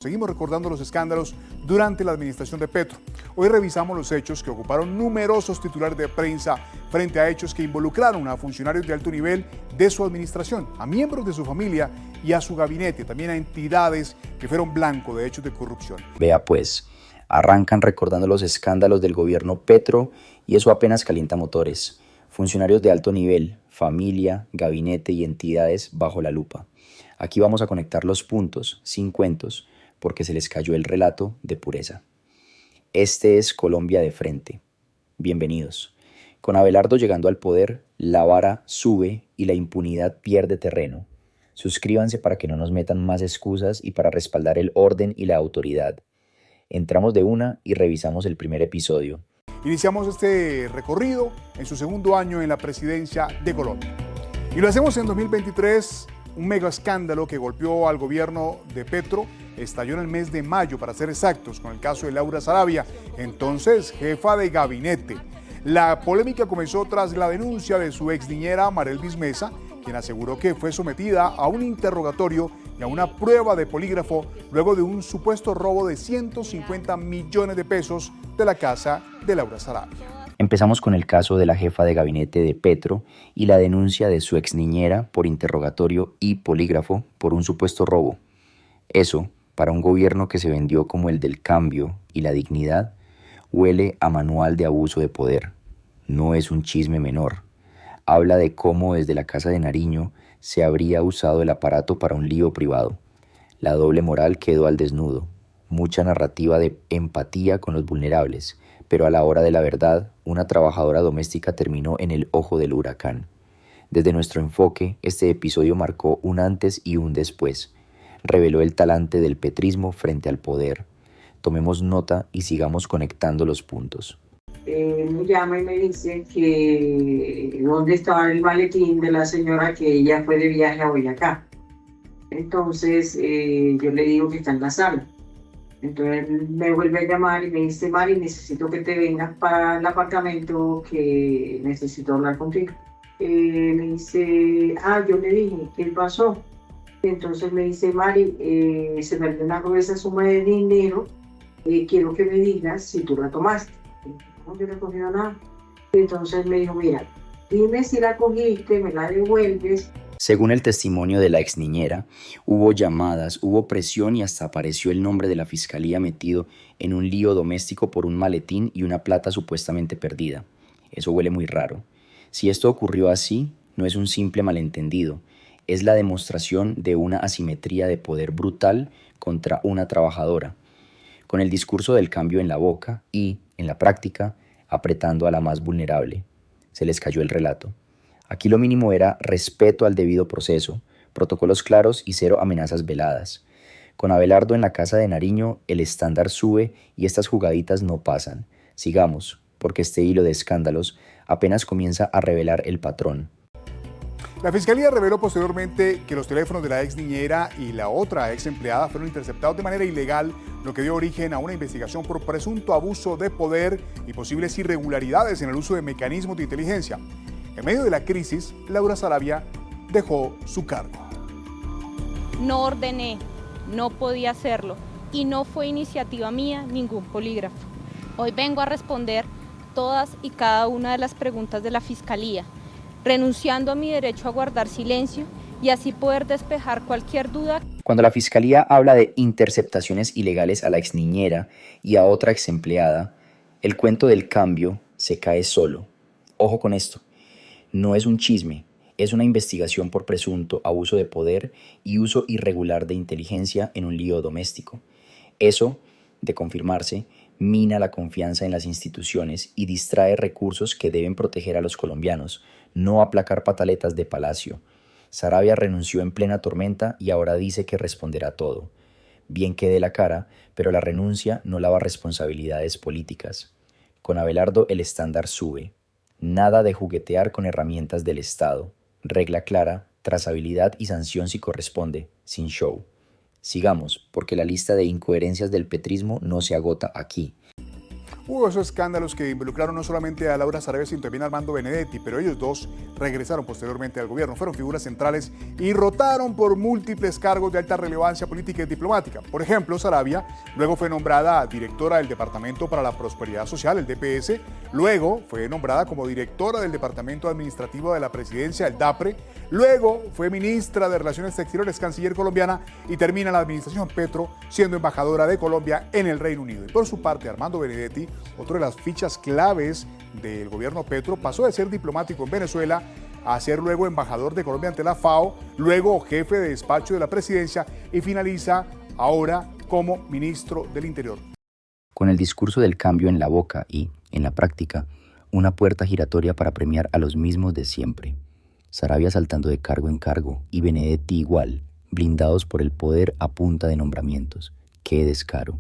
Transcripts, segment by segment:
Seguimos recordando los escándalos durante la administración de Petro. Hoy revisamos los hechos que ocuparon numerosos titulares de prensa frente a hechos que involucraron a funcionarios de alto nivel de su administración, a miembros de su familia y a su gabinete, también a entidades que fueron blanco de hechos de corrupción. Vea pues, arrancan recordando los escándalos del gobierno Petro y eso apenas calienta motores. Funcionarios de alto nivel, familia, gabinete y entidades bajo la lupa. Aquí vamos a conectar los puntos, sin cuentos, porque se les cayó el relato de pureza. Este es Colombia de frente. Bienvenidos. Con Abelardo llegando al poder, la vara sube y la impunidad pierde terreno. Suscríbanse para que no nos metan más excusas y para respaldar el orden y la autoridad. Entramos de una y revisamos el primer episodio. Iniciamos este recorrido en su segundo año en la presidencia de Colombia. Y lo hacemos en 2023, un mega escándalo que golpeó al gobierno de Petro. Estalló en el mes de mayo, para ser exactos, con el caso de Laura Sarabia, entonces jefa de gabinete. La polémica comenzó tras la denuncia de su ex niñera Marelvis Mesa, quien aseguró que fue sometida a un interrogatorio y a una prueba de polígrafo luego de un supuesto robo de 150 millones de pesos de la casa de Laura Sarabia. Empezamos con el caso de la jefa de gabinete de Petro y la denuncia de su ex niñera por interrogatorio y polígrafo por un supuesto robo. Eso, para un gobierno que se vendió como el del cambio y la dignidad, huele a manual de abuso de poder. No es un chisme menor. Habla de cómo desde la Casa de Nariño se habría usado el aparato para un lío privado. La doble moral quedó al desnudo. Mucha narrativa de empatía con los vulnerables, pero a la hora de la verdad, una trabajadora doméstica terminó en el ojo del huracán. Desde nuestro enfoque, este episodio marcó un antes y un después. Reveló el talante del petrismo frente al poder. Tomemos nota y sigamos conectando los puntos. Me llama y me dice que dónde estaba el maletín de la señora, que ella fue de viaje a Boyacá. Entonces yo le digo que está en la sala. Entonces me vuelve a llamar y me dice: Mari, necesito que te vengas para el apartamento, que necesito hablar contigo. Me dice: yo le dije, ¿qué pasó? Entonces me dice: Mari, se me dio una gruesa suma de dinero, quiero que me digas si tú la tomaste. No, yo no he cogido nada. Entonces me dijo: mira, dime si la cogiste, me la devuelves. Según el testimonio de la ex niñera, hubo llamadas, hubo presión y hasta apareció el nombre de la fiscalía metido en un lío doméstico por un maletín y una plata supuestamente perdida. Eso huele muy raro. Si esto ocurrió así, no es un simple malentendido. Es la demostración de una asimetría de poder brutal contra una trabajadora, con el discurso del cambio en la boca y, en la práctica, apretando a la más vulnerable. Se les cayó el relato. Aquí lo mínimo era respeto al debido proceso, protocolos claros y cero amenazas veladas. Con Abelardo en la Casa de Nariño, el estándar sube y estas jugaditas no pasan. Sigamos, porque este hilo de escándalos apenas comienza a revelar el patrón. La Fiscalía reveló posteriormente que los teléfonos de la ex niñera y la otra ex empleada fueron interceptados de manera ilegal, lo que dio origen a una investigación por presunto abuso de poder y posibles irregularidades en el uso de mecanismos de inteligencia. En medio de la crisis, Laura Sarabia dejó su cargo. No ordené, no podía hacerlo y no fue iniciativa mía ningún polígrafo. Hoy vengo a responder todas y cada una de las preguntas de la Fiscalía, renunciando a mi derecho a guardar silencio y así poder despejar cualquier duda. Cuando la Fiscalía habla de interceptaciones ilegales a la ex niñera y a otra ex empleada, el cuento del cambio se cae solo. Ojo con esto, no es un chisme, es una investigación por presunto abuso de poder y uso irregular de inteligencia en un lío doméstico. Eso, de confirmarse, mina la confianza en las instituciones y distrae recursos que deben proteger a los colombianos, no aplacar pataletas de palacio. Sarabia renunció en plena tormenta y ahora dice que responderá todo. Bien que dé la cara, pero la renuncia no lava responsabilidades políticas. Con Abelardo el estándar sube. Nada de juguetear con herramientas del Estado. Regla clara, trazabilidad y sanción si corresponde, sin show. Sigamos, porque la lista de incoherencias del petrismo no se agota aquí. Hubo esos escándalos que involucraron no solamente a Laura Sarabia, sino también a Armando Benedetti, pero ellos dos regresaron posteriormente al gobierno, fueron figuras centrales y rotaron por múltiples cargos de alta relevancia política y diplomática. Por ejemplo, Sarabia luego fue nombrada directora del Departamento para la Prosperidad Social, el DPS, luego fue nombrada como directora del Departamento Administrativo de la Presidencia, el DAPRE, luego fue ministra de Relaciones Exteriores, canciller colombiana, y termina la administración Petro siendo embajadora de Colombia en el Reino Unido. Y por su parte, Armando Benedetti, otro de las fichas claves del gobierno Petro, pasó de ser diplomático en Venezuela a ser luego embajador de Colombia ante la FAO, luego jefe de despacho de la presidencia y finaliza ahora como ministro del Interior. Con el discurso del cambio en la boca y, en la práctica, una puerta giratoria para premiar a los mismos de siempre. Sarabia saltando de cargo en cargo y Benedetti igual, blindados por el poder a punta de nombramientos. ¡Qué descaro!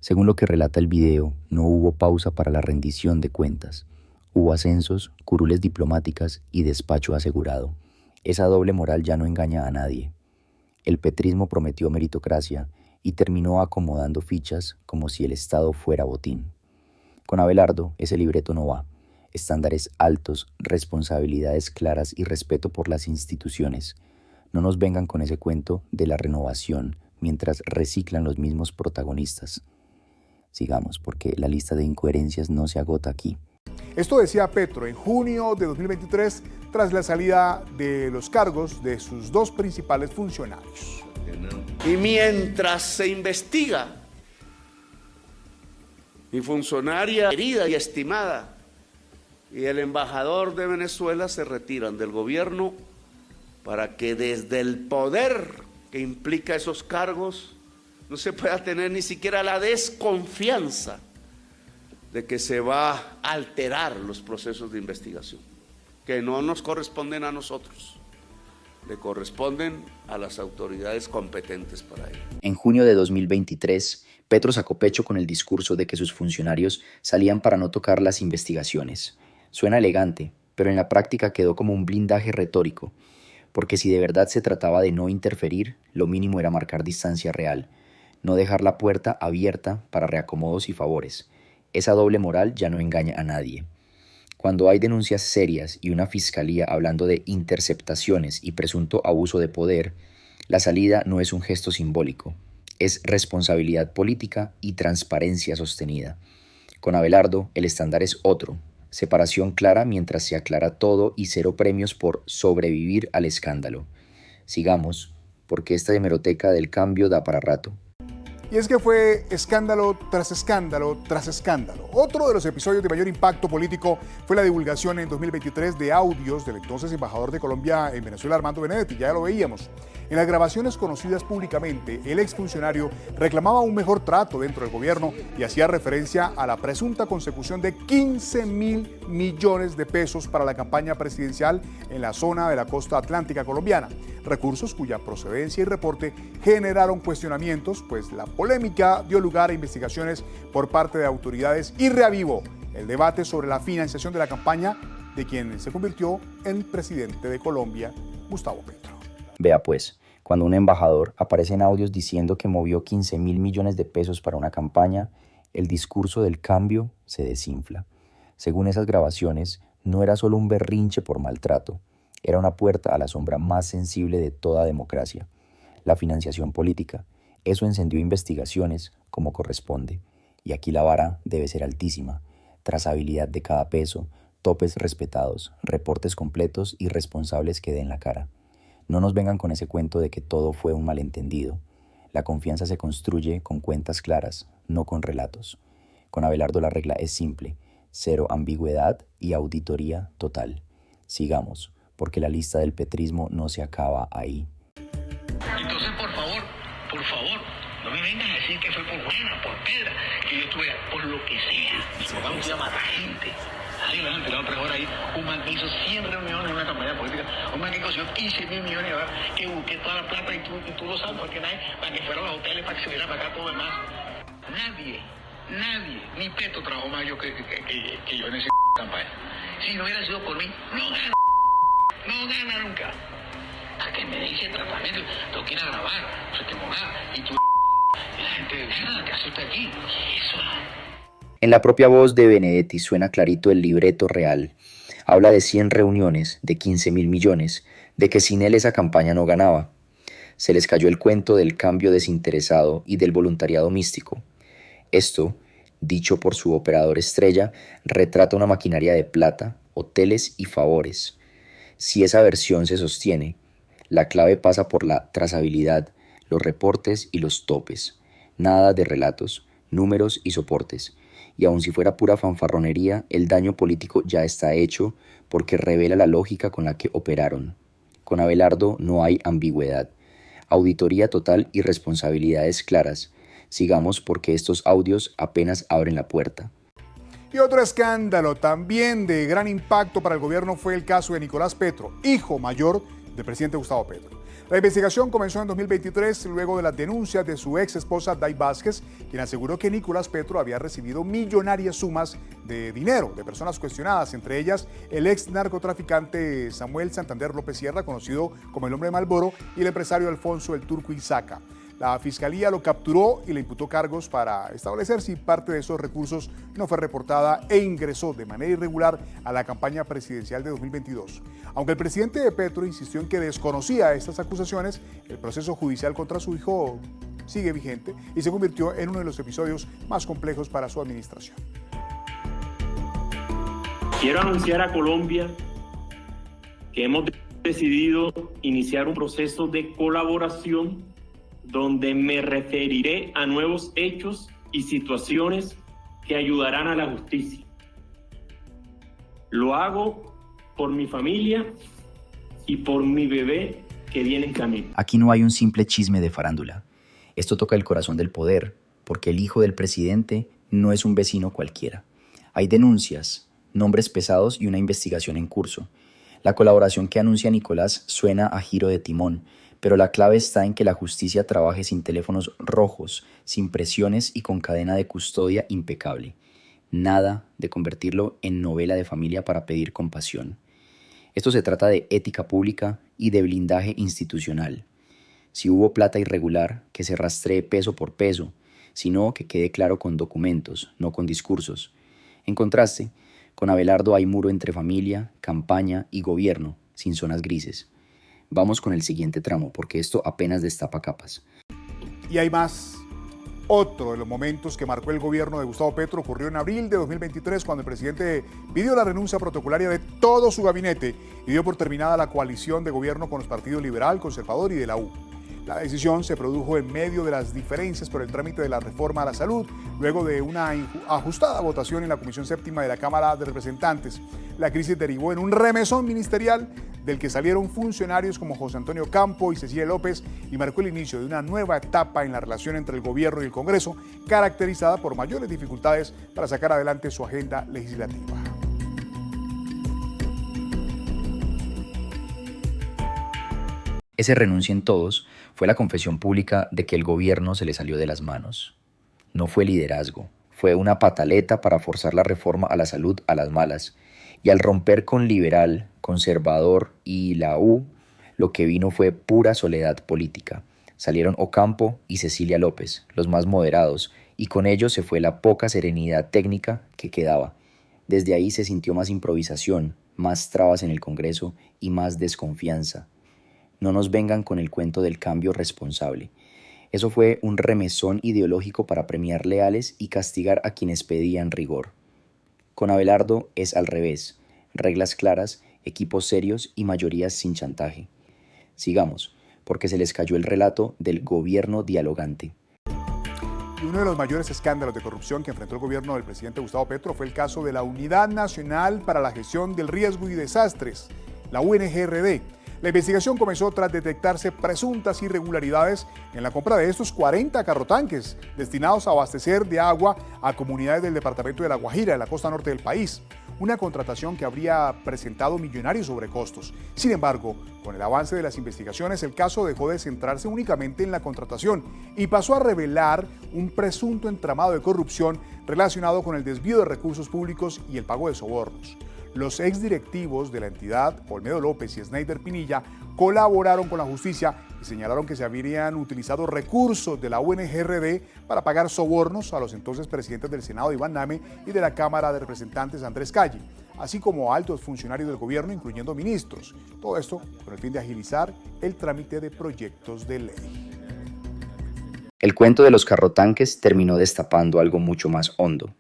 Según lo que relata el video, no hubo pausa para la rendición de cuentas. Hubo ascensos, curules diplomáticas y despacho asegurado. Esa doble moral ya no engaña a nadie. El petrismo prometió meritocracia y terminó acomodando fichas como si el Estado fuera botín. Con Abelardo ese libreto no va. Estándares altos, responsabilidades claras y respeto por las instituciones. No nos vengan con ese cuento de la renovación mientras reciclan los mismos protagonistas. Sigamos, porque la lista de incoherencias no se agota aquí. Esto decía Petro en junio de 2023 tras la salida de los cargos de sus dos principales funcionarios. Y mientras se investiga, mi funcionaria querida y estimada y el embajador de Venezuela se retiran del gobierno para que desde el poder que implica esos cargos no se pueda tener ni siquiera la desconfianza de que se va a alterar los procesos de investigación, que no nos corresponden a nosotros, le corresponden a las autoridades competentes para ello. En junio de 2023, Petro sacó pecho con el discurso de que sus funcionarios salían para no tocar las investigaciones. Suena elegante, pero en la práctica quedó como un blindaje retórico, porque si de verdad se trataba de no interferir, lo mínimo era marcar distancia real, no dejar la puerta abierta para reacomodos y favores. Esa doble moral ya no engaña a nadie. Cuando hay denuncias serias y una fiscalía hablando de interceptaciones y presunto abuso de poder, la salida no es un gesto simbólico, es responsabilidad política y transparencia sostenida. Con Abelardo, el estándar es otro, separación clara mientras se aclara todo y cero premios por sobrevivir al escándalo. Sigamos, porque esta hemeroteca del cambio da para rato. Y es que fue escándalo tras escándalo tras escándalo. Otro de los episodios de mayor impacto político fue la divulgación en 2023 de audios del entonces embajador de Colombia en Venezuela, Armando Benedetti. Ya lo veíamos. En las grabaciones conocidas públicamente, el exfuncionario reclamaba un mejor trato dentro del gobierno y hacía referencia a la presunta consecución de 15.000 millones de pesos para la campaña presidencial en la zona de la costa atlántica colombiana. Recursos cuya procedencia y reporte generaron cuestionamientos, pues la polémica dio lugar a investigaciones por parte de autoridades y reavivó el debate sobre la financiación de la campaña de quien se convirtió en presidente de Colombia, Gustavo Petro. Vea pues, cuando un embajador aparece en audios diciendo que movió 15.000 millones de pesos para una campaña, el discurso del cambio se desinfla. Según esas grabaciones, no era solo un berrinche por maltrato, era una puerta a la sombra más sensible de toda democracia, la financiación política. Eso encendió investigaciones como corresponde, y aquí la vara debe ser altísima. Trazabilidad de cada peso, topes respetados, reportes completos y responsables que den la cara. No nos vengan con ese cuento de que todo fue un malentendido. La confianza se construye con cuentas claras, no con relatos. Con Abelardo la regla es simple, cero ambigüedad y auditoría total. Sigamos, porque la lista del petrismo no se acaba ahí. Entonces, por favor, no me vengas a decir que fue por buena, por pedra, que yo estuve por lo que sea. Vamos a matar gente. Así me han enterado 3 horas ahí. Un man que hizo 100 reuniones en una campaña política. Un man que consiguió 15.000 millones de dólares, que busqué toda la plata y tú lo sabes, porque nadie, para que fueran a los hoteles, para que se viera para acá todo demás. Nadie, ni Petro trabajó más yo que yo en esa campaña. Si no hubiera sido por mí, no gana nunca. A que me dice tratamiento, tengo que ir a grabar, no sé qué nada. Y tú, y la gente, nada, ¿qué hace usted aquí? ¿Qué es eso? En la propia voz de Benedetti suena clarito el libreto real. Habla de 100 reuniones, de 15.000 millones, de que sin él esa campaña no ganaba. Se les cayó el cuento del cambio desinteresado y del voluntariado místico. Esto, dicho por su operador estrella, retrata una maquinaria de plata, hoteles y favores. Si esa versión se sostiene, la clave pasa por la trazabilidad, los reportes y los topes. Nada de relatos, números y soportes. Y aun si fuera pura fanfarronería, el daño político ya está hecho porque revela la lógica con la que operaron. Con Abelardo no hay ambigüedad. Auditoría total y responsabilidades claras. Sigamos porque estos audios apenas abren la puerta. Y otro escándalo también de gran impacto para el gobierno fue el caso de Nicolás Petro, hijo mayor del presidente Gustavo Petro. La investigación comenzó en 2023 luego de las denuncias de su ex esposa Day Vázquez, quien aseguró que Nicolás Petro había recibido millonarias sumas de dinero de personas cuestionadas, entre ellas el ex narcotraficante Samuel Santander López Sierra, conocido como el Hombre de Malboro, y el empresario Alfonso el Turco Isaca. La Fiscalía lo capturó y le imputó cargos para establecer si parte de esos recursos no fue reportada e ingresó de manera irregular a la campaña presidencial de 2022. Aunque el presidente de Petro insistió en que desconocía estas acusaciones, el proceso judicial contra su hijo sigue vigente y se convirtió en uno de los episodios más complejos para su administración. Quiero anunciar a Colombia que hemos decidido iniciar un proceso de colaboración donde me referiré a nuevos hechos y situaciones que ayudarán a la justicia. Lo hago por mi familia y por mi bebé que viene en camino. Aquí no hay un simple chisme de farándula. Esto toca el corazón del poder, porque el hijo del presidente no es un vecino cualquiera. Hay denuncias, nombres pesados y una investigación en curso. La colaboración que anuncia Nicolás suena a giro de timón, pero la clave está en que la justicia trabaje sin teléfonos rojos, sin presiones y con cadena de custodia impecable. Nada de convertirlo en novela de familia para pedir compasión. Esto se trata de ética pública y de blindaje institucional. Si hubo plata irregular, que se rastree peso por peso, sino que quede claro con documentos, no con discursos. En contraste, con Abelardo hay muro entre familia, campaña y gobierno, sin zonas grises. Vamos con el siguiente tramo, porque esto apenas destapa capas. Y hay más. Otro de los momentos que marcó el gobierno de Gustavo Petro ocurrió en abril de 2023, cuando el presidente pidió la renuncia protocolaria de todo su gabinete y dio por terminada la coalición de gobierno con los partidos Liberal, Conservador y de la U. La decisión se produjo en medio de las diferencias por el trámite de la reforma a la salud, luego de una ajustada votación en la Comisión Séptima de la Cámara de Representantes. La crisis derivó en un remesón ministerial del que salieron funcionarios como José Antonio Campo y Cecilia López y marcó el inicio de una nueva etapa en la relación entre el gobierno y el Congreso, caracterizada por mayores dificultades para sacar adelante su agenda legislativa. Ese renuncien todos fue la confesión pública de que el gobierno se le salió de las manos. No fue liderazgo, fue una pataleta para forzar la reforma a la salud a las malas. Y al romper con Liberal, Conservador y la U, lo que vino fue pura soledad política. Salieron Ocampo y Cecilia López, los más moderados, y con ellos se fue la poca serenidad técnica que quedaba. Desde ahí se sintió más improvisación, más trabas en el Congreso y más desconfianza. No nos vengan con el cuento del cambio responsable. Eso fue un remesón ideológico para premiar leales y castigar a quienes pedían rigor. Con Abelardo es al revés, reglas claras, equipos serios y mayorías sin chantaje. Sigamos, porque se les cayó el relato del gobierno dialogante. Y uno de los mayores escándalos de corrupción que enfrentó el gobierno del presidente Gustavo Petro fue el caso de la Unidad Nacional para la Gestión del Riesgo y Desastres, la UNGRD. La investigación comenzó tras detectarse presuntas irregularidades en la compra de estos 40 carrotanques destinados a abastecer de agua a comunidades del departamento de La Guajira, en la costa norte del país. Una contratación que habría presentado millonarios sobrecostos. Sin embargo, con el avance de las investigaciones, el caso dejó de centrarse únicamente en la contratación y pasó a revelar un presunto entramado de corrupción relacionado con el desvío de recursos públicos y el pago de sobornos. Los exdirectivos de la entidad, Olmedo López y Snyder Pinilla, colaboraron con la justicia y señalaron que se habrían utilizado recursos de la UNGRD para pagar sobornos a los entonces presidentes del Senado, Iván Name, y de la Cámara de Representantes, Andrés Calle, así como a altos funcionarios del gobierno, incluyendo ministros. Todo esto con el fin de agilizar el trámite de proyectos de ley. El cuento de los carrotanques terminó destapando algo mucho más hondo.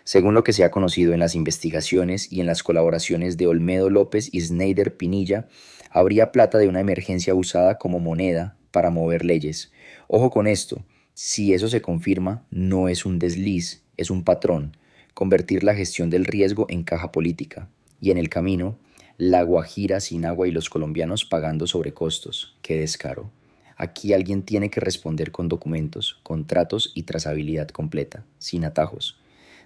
Según lo que se ha conocido en las investigaciones y en las colaboraciones de Olmedo López y Sneider Pinilla, habría plata de una emergencia usada como moneda para mover leyes. Ojo con esto, si eso se confirma, no es un desliz, es un patrón, convertir la gestión del riesgo en caja política. Y en el camino, la Guajira sin agua y los colombianos pagando sobrecostos. ¡Qué descaro! Aquí alguien tiene que responder con documentos, contratos y trazabilidad completa, sin atajos.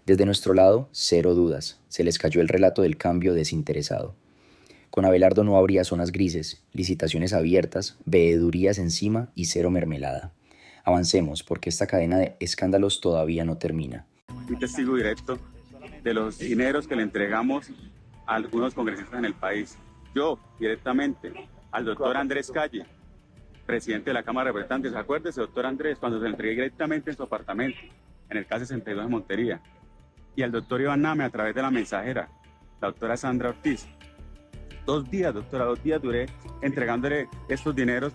Desde nuestro lado, cero dudas, se les cayó el relato del cambio desinteresado. Con Abelardo no habría zonas grises, licitaciones abiertas, veedurías encima y cero mermelada. Avancemos, porque esta cadena de escándalos todavía no termina. Un testigo directo de los dineros que le entregamos a algunos congresistas en el país. Yo, directamente, al doctor Andrés Calle, presidente de la Cámara de Representantes. Acuérdese, doctor Andrés, cuando se le entregué directamente en su apartamento, en el calle 62 de Montería. Y al doctor Iván Name a través de la mensajera, la doctora Sandra Ortiz. 2 días, doctora, 2 días duré entregándole estos dineros.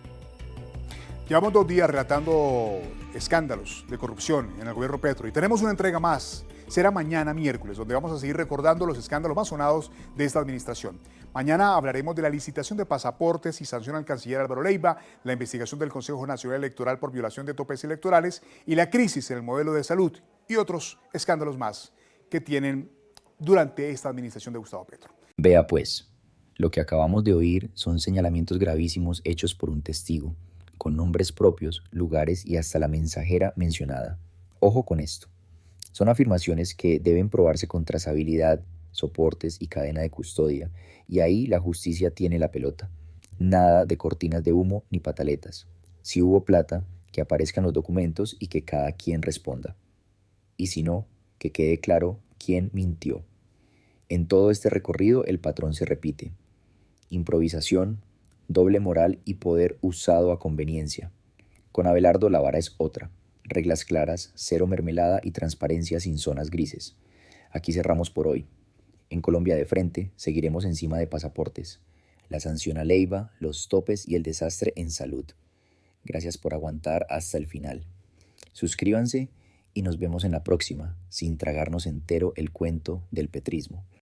Llevamos 2 días relatando escándalos de corrupción en el gobierno Petro y tenemos una entrega más. Será mañana miércoles, donde vamos a seguir recordando los escándalos más sonados de esta administración. Mañana hablaremos de la licitación de pasaportes y sanción al canciller Álvaro Leiva, la investigación del Consejo Nacional Electoral por violación de topes electorales y la crisis en el modelo de salud y otros escándalos más que tienen durante esta administración de Gustavo Petro. Vea pues, lo que acabamos de oír son señalamientos gravísimos hechos por un testigo, con nombres propios, lugares y hasta la mensajera mencionada. Ojo con esto. Son afirmaciones que deben probarse con trazabilidad, soportes y cadena de custodia, y ahí la justicia tiene la pelota. Nada de cortinas de humo ni pataletas. Si hubo plata, que aparezcan los documentos y que cada quien responda. Y si no, que quede claro quién mintió. En todo este recorrido el patrón se repite. Improvisación, doble moral y poder usado a conveniencia. Con Abelardo la vara es otra. Reglas claras, cero mermelada y transparencia sin zonas grises. Aquí cerramos por hoy. En Colombia de Frente seguiremos encima de pasaportes, la sanción a Leiva, los topes y el desastre en salud. Gracias por aguantar hasta el final. Suscríbanse y nos vemos en la próxima, sin tragarnos entero el cuento del petrismo.